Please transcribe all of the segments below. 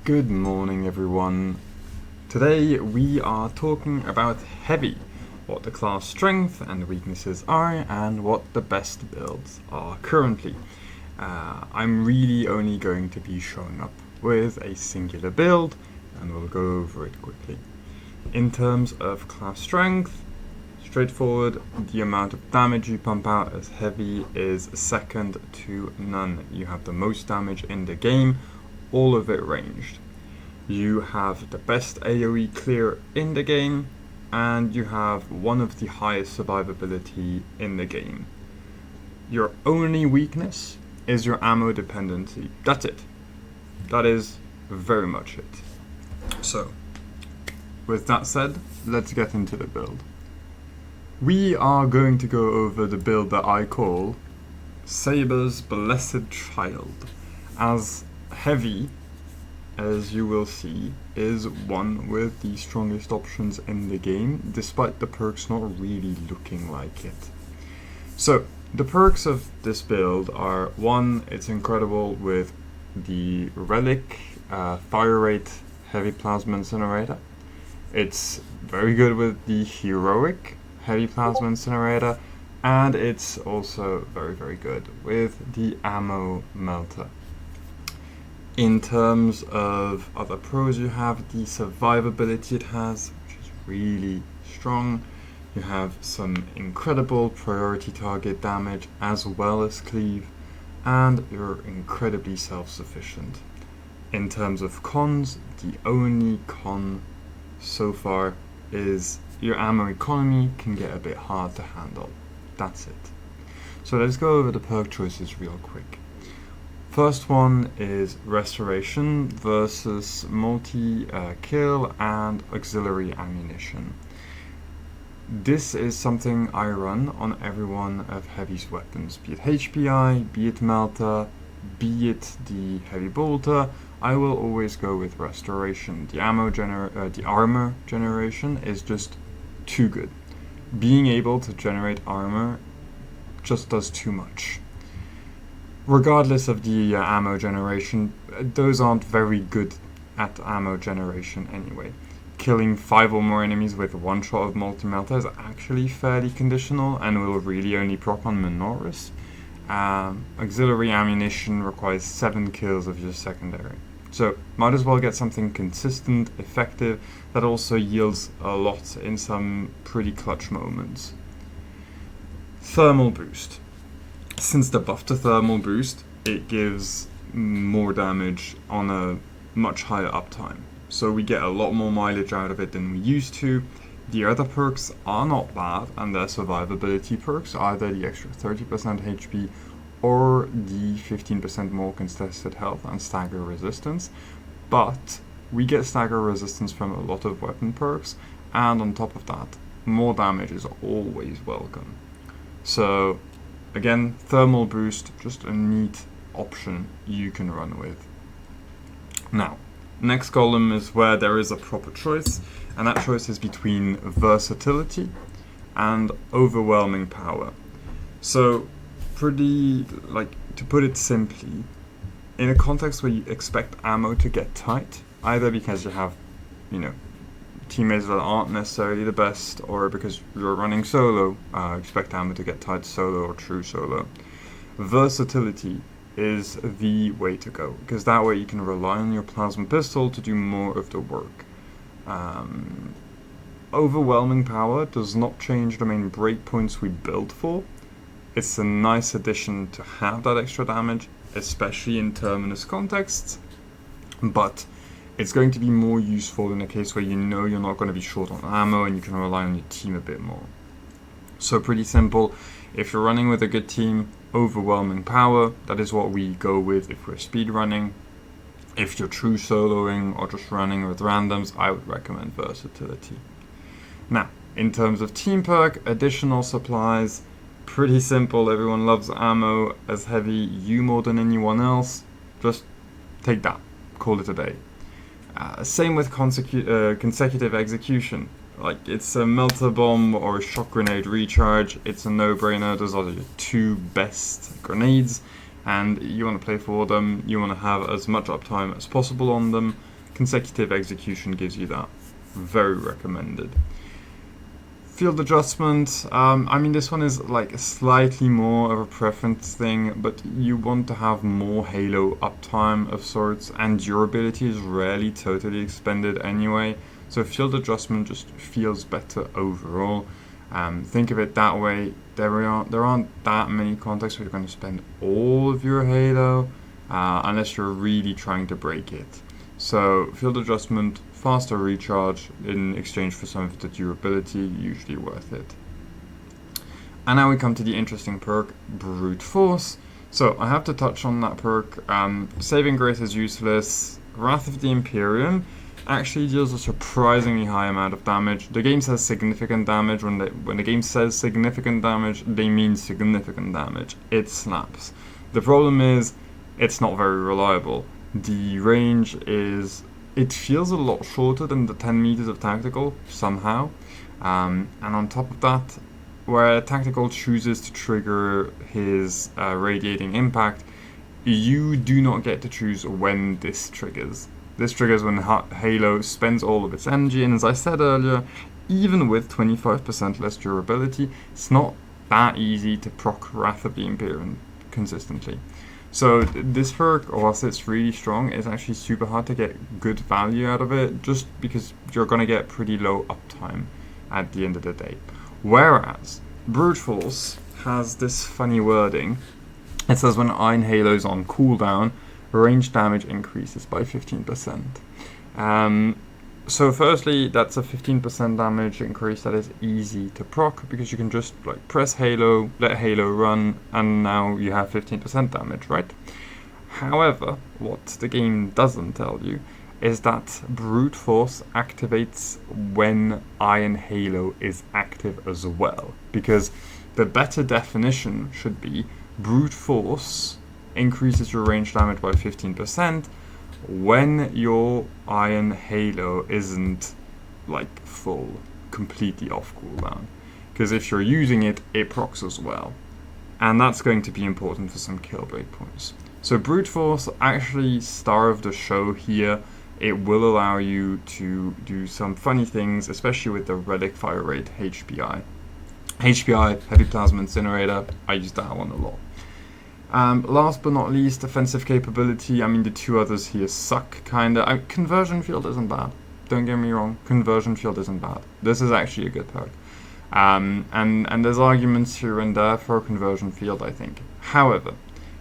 Good morning, everyone. Today we are talking about heavy, what the class strength and weaknesses are, and what the best builds are currently. I'm really only going to be showing up with a singular build, and we'll go over it quickly. In terms of class strength, straightforward, the amount of damage you pump out as heavy is second to none. You have the most damage in the game, all of it ranged. You have the best AoE clear in the game, and you have one of the highest survivability in the game. Your only weakness is your ammo dependency. That's it. That is very much it. So, with that said, let's get into the build. We are going to go over the build that I call Saber's Blessed Child, as heavy, as you will see, is one with the strongest options in the game, despite the perks not really looking like it. So, the perks of this build are, one, it's incredible with the Relic Fire Rate Heavy Plasma Incinerator. It's very good with the Heroic Heavy Plasma Incinerator, and it's also very good with the Ammo Melter. In terms of other pros, you have the survivability it has, which is really strong. You have some incredible priority target damage as well as cleave, and you're incredibly self-sufficient. In terms of cons, the only con so far is your ammo economy can get a bit hard to handle. That's it. So let's go over the perk choices real quick. First one is Restoration versus Multi-Kill and Auxiliary Ammunition. This is something I run on every one of Heavy's weapons, be it HPI, be it Melta, be it the Heavy Bolter. I will always go with Restoration. The armor generation is just too good. Being able to generate armor just does too much. Regardless of the ammo generation, those aren't very good at ammo generation anyway. Killing 5 or more enemies with one shot of multi-melter is actually fairly conditional and will really only proc on Minoris. Auxiliary ammunition requires 7 kills of your secondary. So might as well get something consistent, effective, that also yields a lot in some pretty clutch moments. Thermal boost. Since the buff to thermal boost, it gives more damage on a much higher uptime. So we get a lot more mileage out of it than we used to. The other perks are not bad, and they're survivability perks, either the extra 30% HP or the 15% more contested health and stagger resistance. But we get stagger resistance from a lot of weapon perks, and on top of that, more damage is always welcome. So again, thermal boost, just a neat option you can run with. Now, next column is where there is a proper choice, and that choice is between versatility and overwhelming power. So, to put it simply, in a context where you expect ammo to get tight, either because you have, teammates that aren't necessarily the best, or because you're running solo, expect ammo to get tight solo or true solo. Versatility is the way to go, because that way you can rely on your plasma pistol to do more of the work. Overwhelming power does not change the main breakpoints we build for. It's a nice addition to have that extra damage, especially in terminus contexts, but it's going to be more useful in a case where you know you're not going to be short on ammo and you can rely on your team a bit more. So pretty simple. If you're running with a good team, overwhelming power, that is what we go with if we're speedrunning. If you're true soloing or just running with randoms, I would recommend versatility. Now, in terms of team perk, additional supplies, pretty simple. Everyone loves ammo as heavy, you more than anyone else. Just take that, call it a day. Same with consecutive execution. Like, it's a melter bomb or a shock grenade recharge. It's a no-brainer. Those are your two best grenades, and you want to play for them. You want to have as much uptime as possible on them. consecutive execution gives you that. Very recommended. Field adjustment, I mean, this one is like slightly more of a preference thing, but you want to have more Halo uptime of sorts, and durability is rarely totally expended anyway, so field adjustment just feels better overall. Think of it that way. There aren't that many contexts where you're going to spend all of your Halo, unless you're really trying to break it. So field adjustment, faster recharge in exchange for some of the durability, usually worth it. And now we come to the interesting perk, Brute Force. So I have to touch on that perk. Saving Grace is useless. Wrath of the Imperium actually deals a surprisingly high amount of damage. The game says significant damage. When the game says significant damage, they mean significant damage. It slaps. The problem is, it's not very reliable. The range it feels a lot shorter than the 10 meters of Tactical, somehow. And on top of that, where Tactical chooses to trigger his radiating impact, you do not get to choose when this triggers. This triggers when Halo spends all of its energy, and as I said earlier, even with 25% less durability, it's not that easy to proc Wrath of the Imperium consistently. So this perk, whilst it's really strong, it's actually super hard to get good value out of it, just because you're going to get pretty low uptime at the end of the day. Whereas Brute Force has this funny wording. It says when Iron Halo's on cooldown, range damage increases by 15%. So firstly, that's a 15% damage increase that is easy to proc, because you can just like press Halo, let Halo run, and now you have 15% damage, right? However, what the game doesn't tell you is that Brute Force activates when Iron Halo is active as well, because the better definition should be Brute Force increases your range damage by 15% when your Iron Halo isn't like full, completely off cooldown. Because if you're using it, it procs as well. And that's going to be important for some kill breakpoints. So Brute Force, actually star of the show here. It will allow you to do some funny things, especially with the Relic Fire Rate HPI. HPI, Heavy Plasma Incinerator, I use that one a lot. Last but not least, offensive capability. I mean, the two others here suck, kinda. Conversion Field isn't bad. Don't get me wrong, Conversion Field isn't bad. This is actually a good perk. And there's arguments here and there for Conversion Field, I think. However,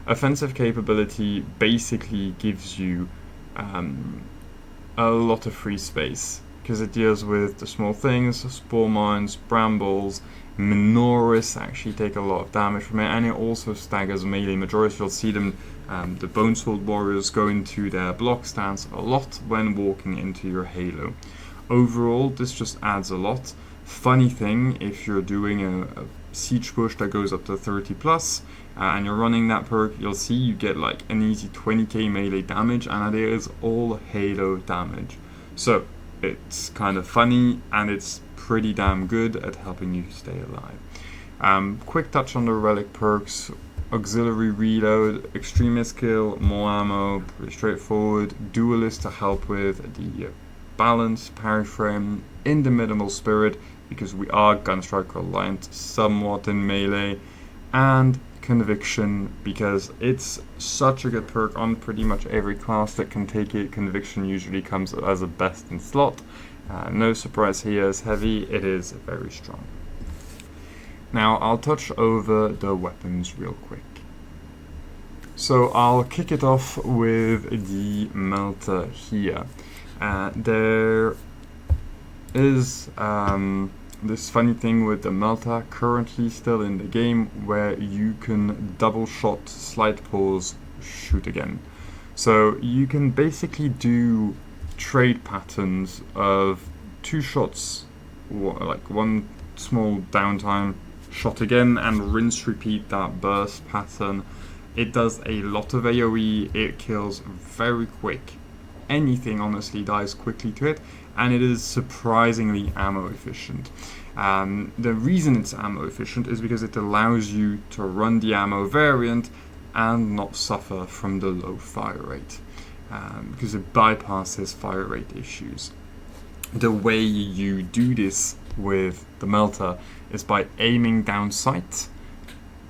offensive capability basically gives you a lot of free space, because it deals with the small things, spore mines, brambles. Minoris actually take a lot of damage from it, and it also staggers melee. Majority you'll see them, the Bonesword Warriors, go into their block stance a lot when walking into your Halo. Overall, this just adds a lot. Funny thing, if you're doing a siege push that goes up to 30 plus, and you're running that perk, you'll see you get like an easy 20k melee damage, and it is all Halo damage. So it's kind of funny, and it's pretty damn good at helping you stay alive. Quick touch on the relic perks. Auxiliary reload, extremist kill, more ammo, pretty straightforward. Duelist to help with the balance, parry frame, indomitable spirit, because we are Gunstrike reliant somewhat in melee, and conviction, because it's such a good perk on pretty much every class that can take it. Conviction usually comes as a best in slot. No surprise here, as heavy, it is very strong. Now I'll touch over the weapons real quick. So I'll kick it off with the Melta here. There is this funny thing with the Melta currently still in the game, where you can double shot, slide pause, shoot again. So you can basically do trade patterns of 2 shots, like 1 small downtime, shot again, and rinse repeat that burst pattern. It does a lot of AoE, it kills very quick. Anything honestly dies quickly to it, and it is surprisingly ammo efficient. The reason it's ammo efficient is because it allows you to run the ammo variant and not suffer from the low fire rate. because it bypasses fire rate issues. The way you do this with the Melta is by aiming down sight,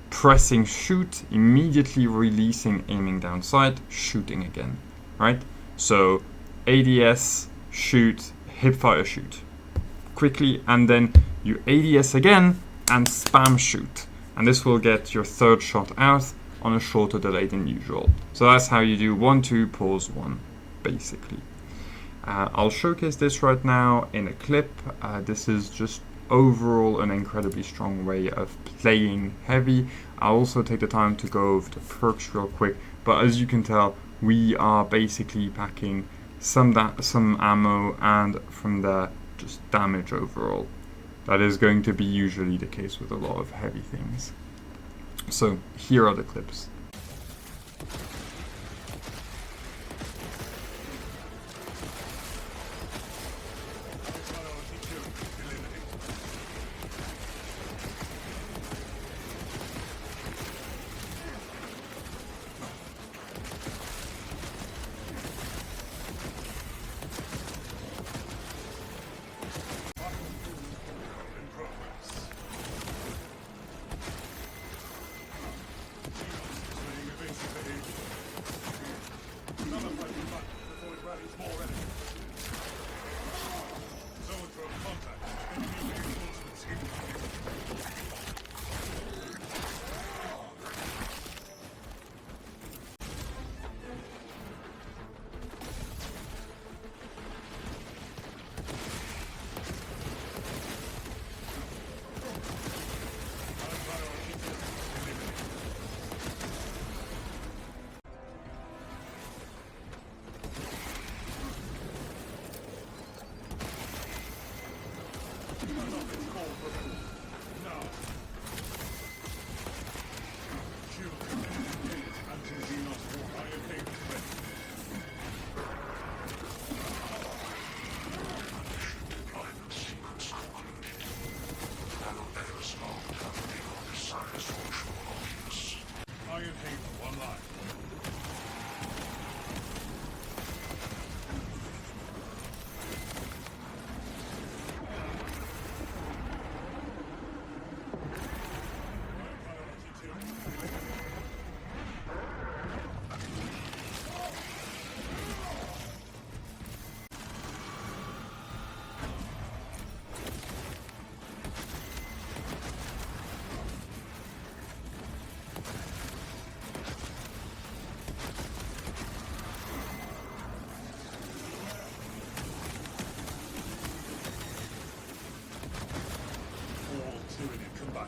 pressing shoot, immediately releasing, aiming down sight, shooting again, right? So ADS, shoot, hipfire, shoot quickly, and then you ADS again and spam shoot, and this will get your third shot out on a shorter delay than usual. So that's how you do 1, 2, pause 1, basically. I'll showcase this right now in a clip. This is just overall an incredibly strong way of playing heavy. I'll also take the time to go over the perks real quick, but as you can tell, we are basically packing some ammo and from there just damage overall. That is going to be usually the case with a lot of heavy things. So here are the clips.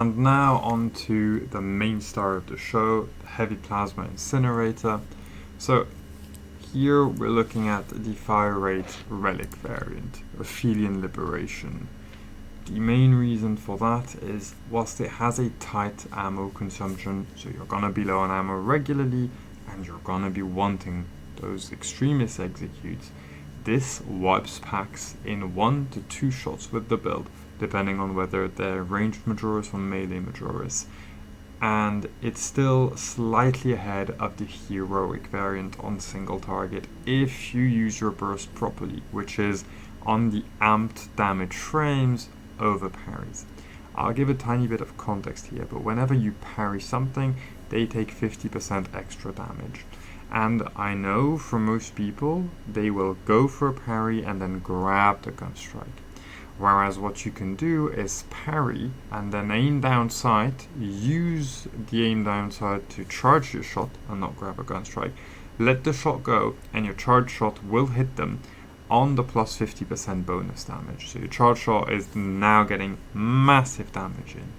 And now on to the main star of the show, the Heavy Plasma Incinerator. So here we're looking at the fire rate relic variant, Aphelion Liberation. The main reason for that is, whilst it has a tight ammo consumption, so you're gonna be low on ammo regularly, and you're gonna be wanting those extremist executes, this wipes packs in 1 to 2 shots with the build, depending on whether they're ranged Majoris or melee Majoris. And it's still slightly ahead of the heroic variant on single target if you use your burst properly, which is on the amped damage frames over parries. I'll give a tiny bit of context here, but whenever you parry something, they take 50% extra damage. And I know for most people, they will go for a parry and then grab the gun strike. Whereas what you can do is parry and then aim down sight, use the aim down sight to charge your shot and not grab a gun strike. Let the shot go and your charge shot will hit them on the plus 50% bonus damage. So your charge shot is now getting massive damage in.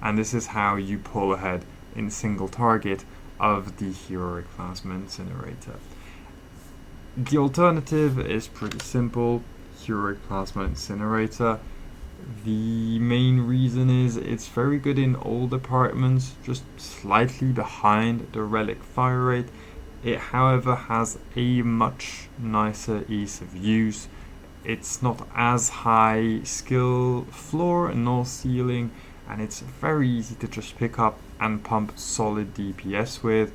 And this is how you pull ahead in single target of the heroic plasma incinerator. The alternative is pretty simple. Heroic plasma incinerator. The main reason is it's very good in all departments, just slightly behind the relic fire rate. It however has a much nicer ease of use. It's not as high skill floor nor ceiling, and it's very easy to just pick up and pump solid DPS with.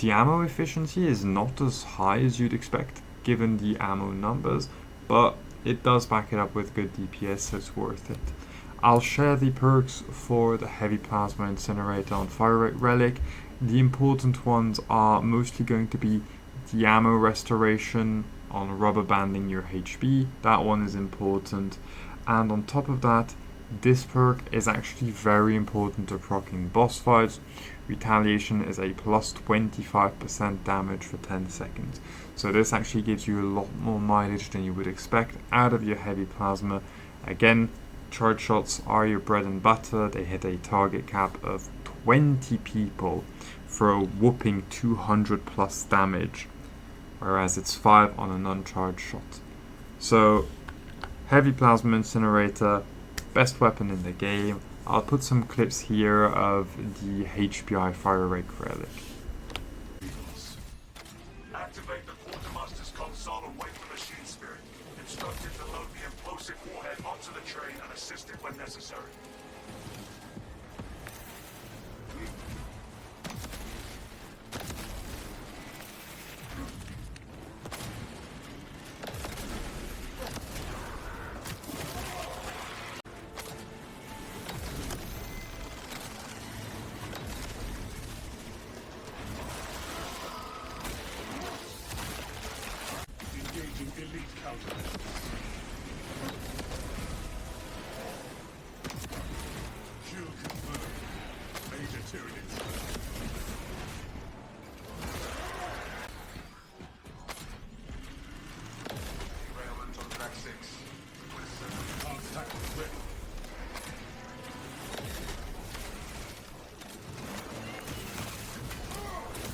The ammo efficiency is not as high as you'd expect given the ammo numbers, but it does back it up with good DPS, so it's worth it. I'll share the perks for the Heavy Plasma Incinerator on Fire Rate Relic. The important ones are mostly going to be the ammo restoration on rubber banding your HP. That one is important. And on top of that, this perk is actually very important to proccing boss fights. Retaliation is a plus 25% damage for 10 seconds. So this actually gives you a lot more mileage than you would expect out of your Heavy Plasma. Again, charge shots are your bread and butter. They hit a target cap of 20 people for a whopping 200 plus damage, whereas it's 5 on an uncharged shot. So Heavy Plasma Incinerator, best weapon in the game. I'll put some clips here of the HPI Fire Rate Relic. Activate the Quartermaster's console and wait for Machine Spirit. Instructed to load the implosive warhead onto the train and assist it when necessary. Elite counter. Shield confirmed. Major Tyranids. Derailment on track 6. With tackle ready.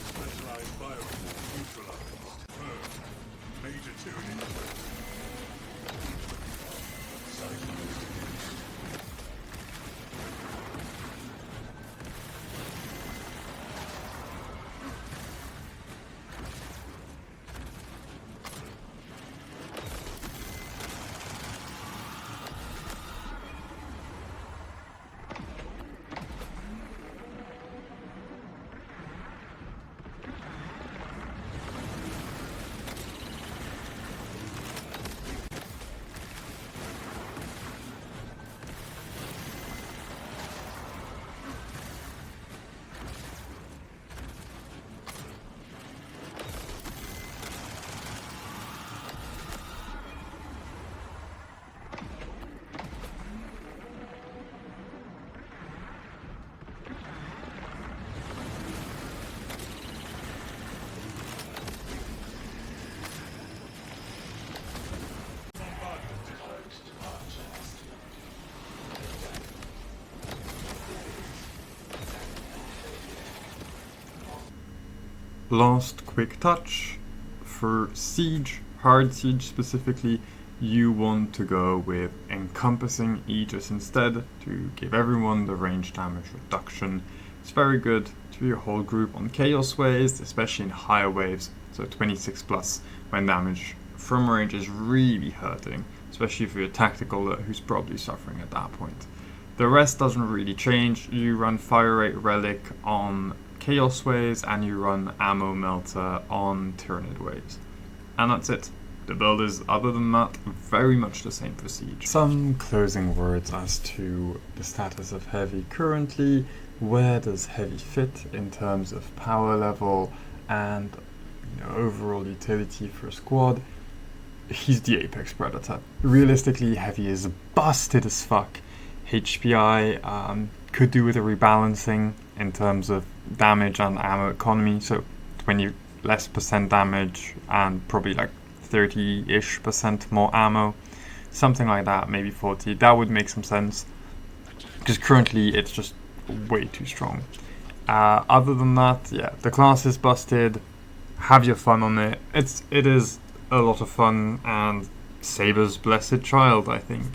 Specialized bioweapons neutralized. Confirmed. Major Tyranny. Last quick touch, for Siege, Hard Siege specifically, you want to go with Encompassing Aegis instead to give everyone the range damage reduction. It's very good to your whole group on Chaos waves, especially in higher waves, so 26 plus, when damage from range is really hurting, especially for your tactical who's probably suffering at that point. The rest doesn't really change. You run Fire Rate Relic on Chaos waves and you run Ammo Melter on Tyranid waves. And that's it. The build is, other than that, very much the same for Siege. Some closing words as to the status of Heavy currently. Where does Heavy fit in terms of power level and overall utility for a squad? He's the Apex Predator. Realistically, Heavy is busted as fuck. HPI could do with a rebalancing in terms of damage and ammo economy, so 20 less percent damage and probably like 30-ish% more ammo, something like that, maybe 40. That would make some sense, because currently it's just way too strong. Other than that, yeah, the class is busted. Have your fun on it. It is a lot of fun, and Saber's blessed child, I think.